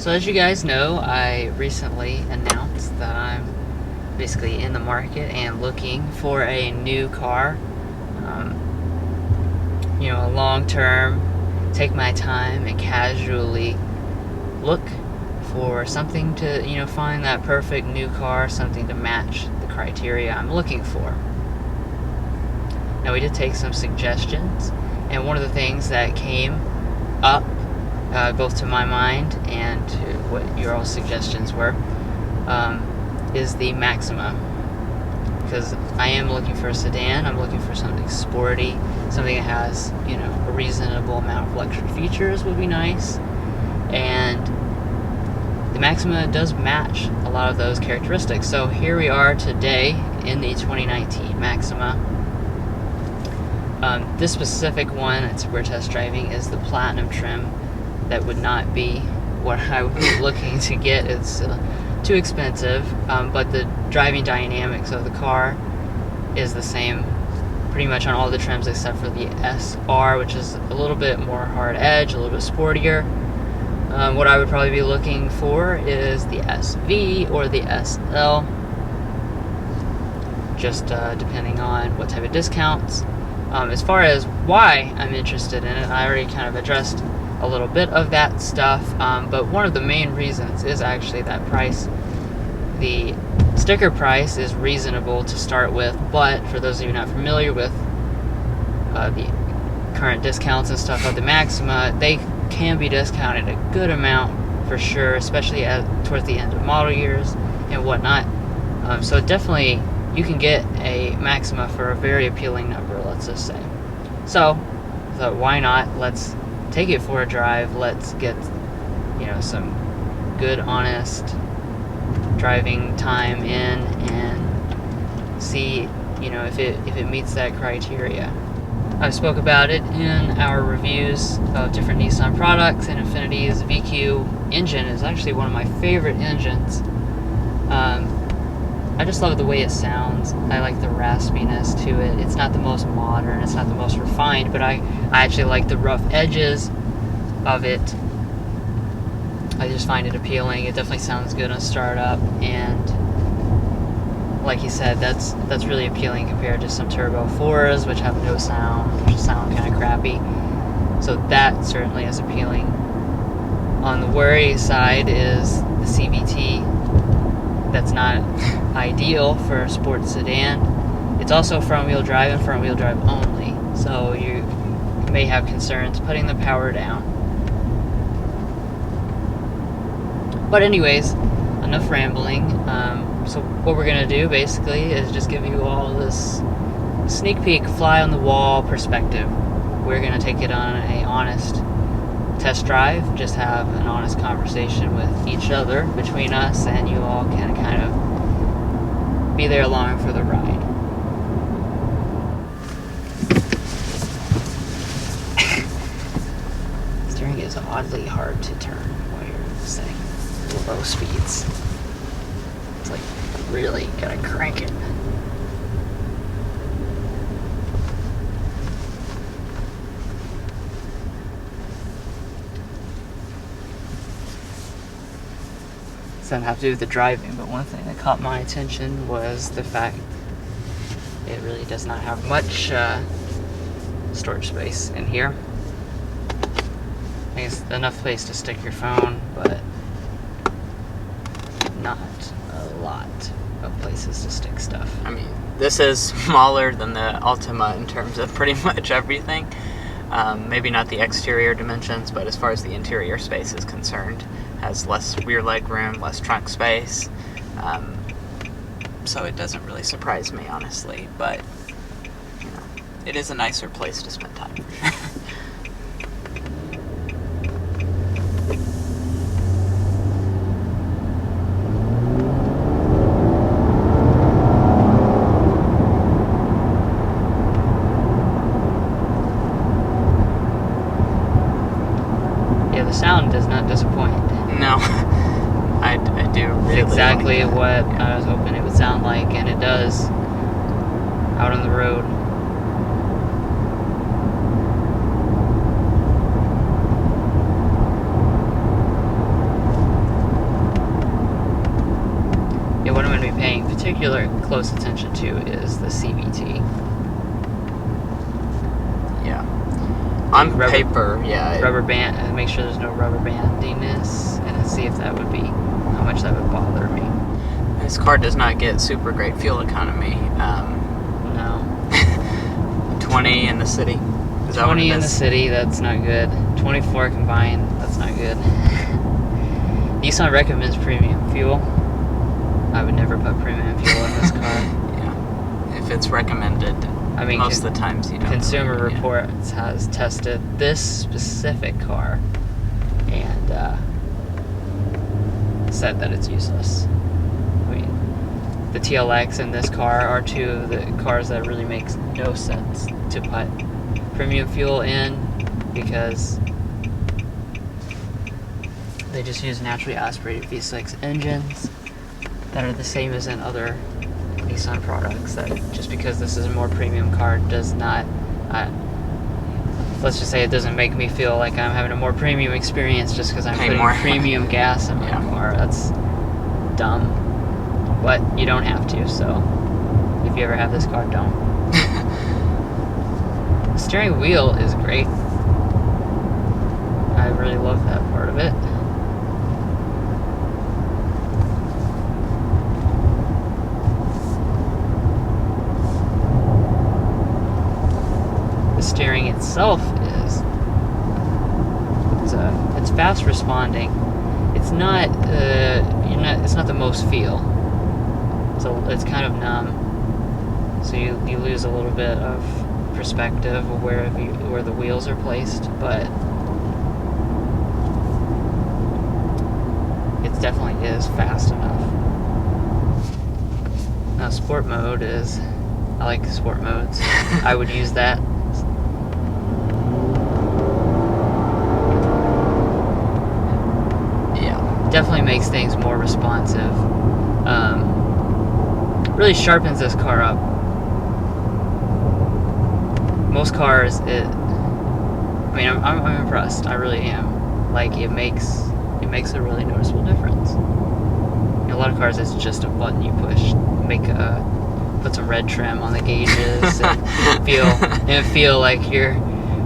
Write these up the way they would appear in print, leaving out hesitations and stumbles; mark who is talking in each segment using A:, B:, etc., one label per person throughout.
A: So as you guys know, I recently announced that I'm basically in the market and looking for a new car. You know, a long-term, take my time and casually look for something to, you know, find that perfect new car, something to match the criteria I'm looking for. Now, we did take some suggestions, and one of the things that came up both to my mind and to what your all suggestions were is the Maxima, because I am looking for a sedan. I'm looking for something sporty, something that has, you know, a reasonable amount of luxury features would be nice, and the Maxima does match a lot of those characteristics. So here we are today in the 2019 Maxima. This specific one we're test driving is the Platinum trim. That would not be what I would be looking to get. It's too expensive, but the driving dynamics of the car is the same pretty much on all the trims except for the SR, which is a little bit more hard edge, a little bit sportier. What I would probably be looking for is the SV or the SL, just depending on what type of discounts. As far as why I'm interested in it, I already kind of addressed a little bit of that stuff, but one of the main reasons is actually that price. The sticker price is reasonable to start with, but for those of you not familiar with the current discounts and stuff of the Maxima, they can be discounted a good amount for sure, especially towards the end of model years and whatnot. So definitely you can get a Maxima for a very appealing number, let's just say. So why not? Let's take it for a drive. Let's get, you know, some good, honest driving time in and see, you know, if it meets that criteria. I spoke about it in our reviews of different Nissan products, and Infinity's VQ engine is actually one of my favorite engines. I just love the way it sounds. I like the raspiness to it. It's not the most modern, it's not the most refined, but I actually like the rough edges of it. I just find it appealing. It definitely sounds good on startup, and like you said, that's really appealing compared to some Turbo 4s, which have no sound, which sound kind of crappy. So that certainly is appealing. On the worry side is the CVT. That's not ideal for a sports sedan. It's also front-wheel drive and front-wheel drive only, so you may have concerns putting the power down. But anyways, enough rambling. So what we're going to do basically is just give you all this sneak peek, fly on the wall perspective. We're going to take it on an honest test drive, just have an honest conversation with each other between us, and you all can kind of be there along for the ride. Steering is oddly hard to turn while you're setting low speeds. It's like really gotta crank it. Doesn't have to do with the driving, but one thing that caught my attention was the fact it really does not have much storage space in here. I think it's enough place to stick your phone, but not a lot of places to stick stuff.
B: I mean, this is smaller than the Altima in terms of pretty much everything. Maybe not the exterior dimensions, but as far as the interior space is concerned, has less rear leg room, less trunk space. So it doesn't really surprise me, honestly, but you know, it is a nicer place to spend time for sure.
A: The sound does not disappoint.
B: No, I do really
A: exactly
B: like
A: what I was hoping it would sound like, and it does out on the road. particular close attention to is the CVT.
B: Yeah. On
A: Rubber-
B: paper, yeah.
A: Rubber band, and make sure there's no rubber bandiness, and see if that would be, how much that would bother me.
B: This car does not get super great fuel economy.
A: No.
B: 20 in the city. Is that what
A: 20
B: it
A: in the
B: is?
A: city, that's not good. 24 combined, that's not good. Nissan recommends premium fuel. I would never put premium fuel in this car.
B: Yeah. If it's recommended,
A: I mean,
B: most of the times you don't.
A: Consumer
B: really, yeah.
A: Reports has tested this specific car and said that it's useless. I mean, the TLX and this car are two of the cars that really makes no sense to put premium fuel in, because they just use naturally aspirated V6 engines that are the same as in other Nissan products. That just because this is a more premium car does not, let's just say it doesn't make me feel like I'm having a more premium experience just because I'm
B: Pay
A: putting
B: more.
A: premium gas in my
B: Yeah.
A: car. That's dumb. But you don't have to, so if you ever have this car, don't. The steering wheel is great. I really love that part of it. The steering itself is it's fast responding. It's not it's not the most feel. So it's kind of numb. So you lose a little bit of perspective of where the wheels are placed, but it definitely is fast enough. Now sport mode is, I like sport modes. I would use that.
B: Yeah.
A: Definitely makes things more responsive. Really sharpens this car up. Most cars, I'm impressed. I really am. Like, it makes a really noticeable difference. In a lot of cars, it's just a button you push, put some red trim on the gauges, and feel like you're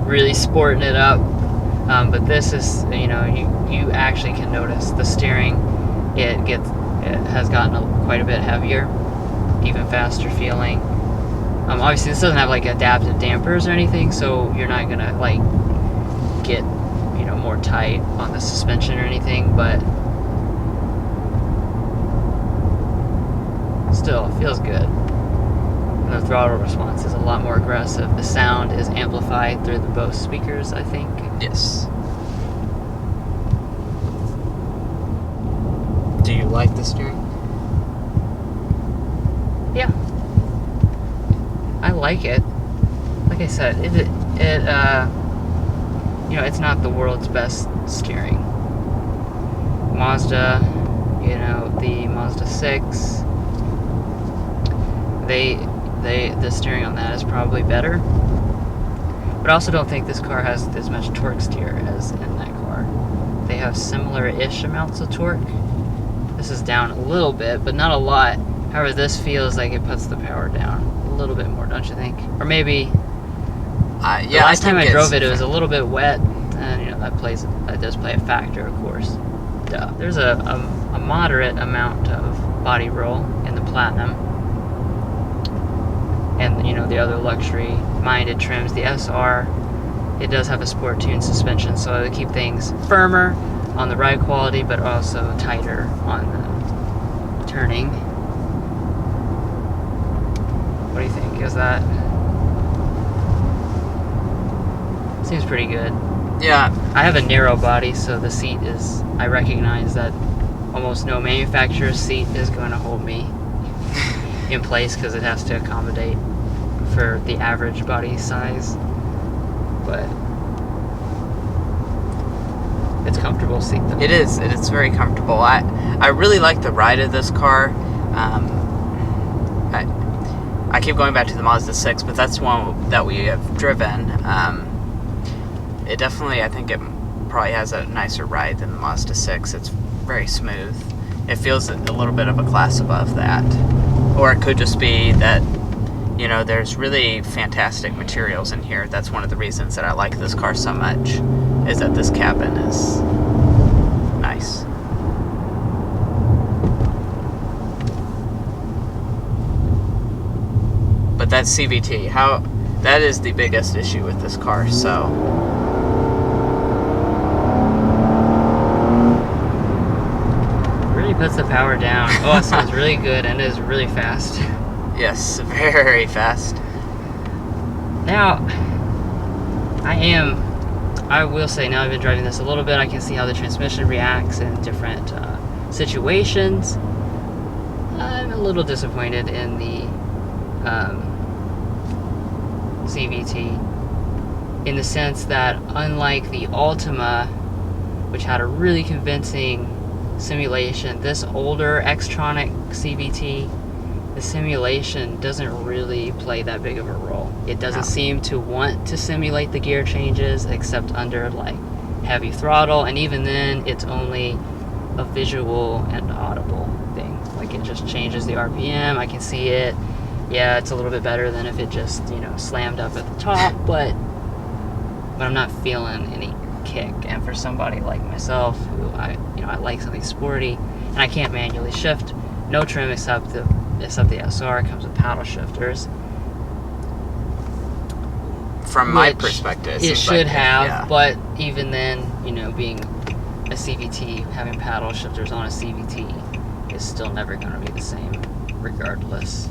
A: really sporting it up. But this is, you actually can notice the steering. It has gotten quite a bit heavier, even faster feeling. Obviously, this doesn't have like adaptive dampers or anything, so you're not gonna like get more tight on the suspension or anything, but still, it feels good. And the throttle response is a lot more aggressive. The sound is amplified through the Bose speakers, I think.
B: Yes. Do you like the steering?
A: Yeah, I like it. Like I said, it's not the world's best steering. Mazda, the Mazda 6, the steering on that is probably better. But I also don't think this car has as much torque steer as in that car. They have similar-ish amounts of torque. This is down a little bit, but not a lot. However, this feels like it puts the power down a little bit more, don't you think? Or maybe the last time I drove it, it was a little bit wet, and that does play a factor, of course. Duh. There's a moderate amount of body roll in the Platinum, and the other luxury-minded trims. The SR, it does have a sport tune suspension, so to keep things firmer on the ride quality, but also tighter on the turning. What do you think? Is that seems pretty good?
B: Yeah.
A: I have a narrow body, so the seat is, I recognize that almost no manufacturer's seat is going to hold me in place because it has to accommodate for the average body size. But it's a comfortable seat though.
B: It is. It's very comfortable. I really like the ride of this car. I keep going back to the Mazda 6, but that's one that we have driven. It definitely, I think it probably has a nicer ride than the Mazda 6. It's very smooth. It feels a little bit of a class above that. Or it could just be that, you know, there's really fantastic materials in here. That's one of the reasons that I like this car so much, is that this cabin is nice. But that CVT, that is the biggest issue with this car, so.
A: Really puts the power down. Oh, it sounds really good and it is really fast.
B: Yes, very fast.
A: Now, I will say, now I've been driving this a little bit, I can see how the transmission reacts in different situations. I'm a little disappointed in the CVT, in the sense that unlike the Altima, which had a really convincing simulation, this older Xtronic CVT, the simulation doesn't really play that big of a role. It doesn't seem to want to simulate the gear changes except under like heavy throttle, and even then it's only a visual and audible thing. Like it just changes the RPM, I can see it. Yeah, it's a little bit better than if it just, you know, slammed up at the top, but I'm not feeling any kick. And for somebody like myself, who I like something sporty, and I can't manually shift, no trim except the SR comes with paddle shifters.
B: From my perspective,
A: it should have,
B: yeah.
A: But even then, you know, being a CVT, having paddle shifters on a CVT is still never going to be the same, regardless.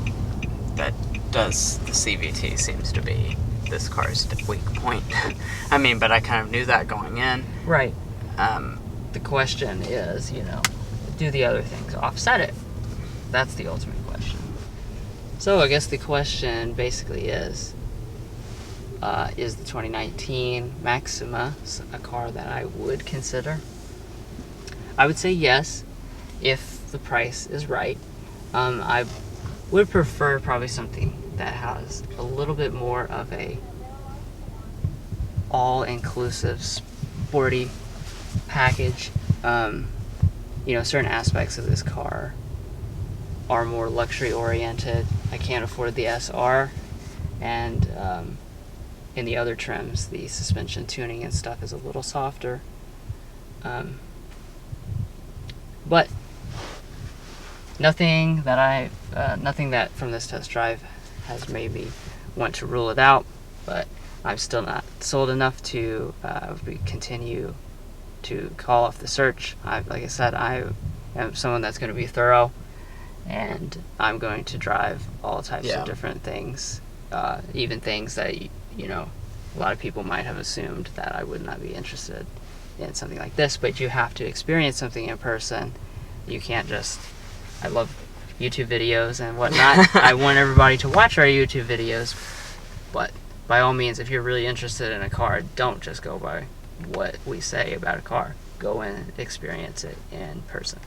B: The CVT seems to be this car's weak point. I mean, but I kind of knew that going in.
A: Right. The question is, you know, do the other things offset it? That's the ultimate question. So I guess the question basically is the 2019 Maxima a car that I would consider? I would say yes, if the price is right. I would prefer probably something that has a little bit more of a all-inclusive sporty package. You know, certain aspects of this car are more luxury oriented. I can't afford the SR, and in the other trims the suspension tuning and stuff is a little softer, but nothing that from this test drive has made me want to rule it out, but I'm still not sold enough to continue to call off the search. Like I said, I am someone that's going to be thorough, and I'm going to drive all types of different things, even things that, you know, a lot of people might have assumed that I would not be interested in something like this, but you have to experience something in person. You can't just, I love YouTube videos and whatnot. I want everybody to watch our YouTube videos, but by all means, if you're really interested in a car, don't just go by what we say about a car. Go in and experience it in person.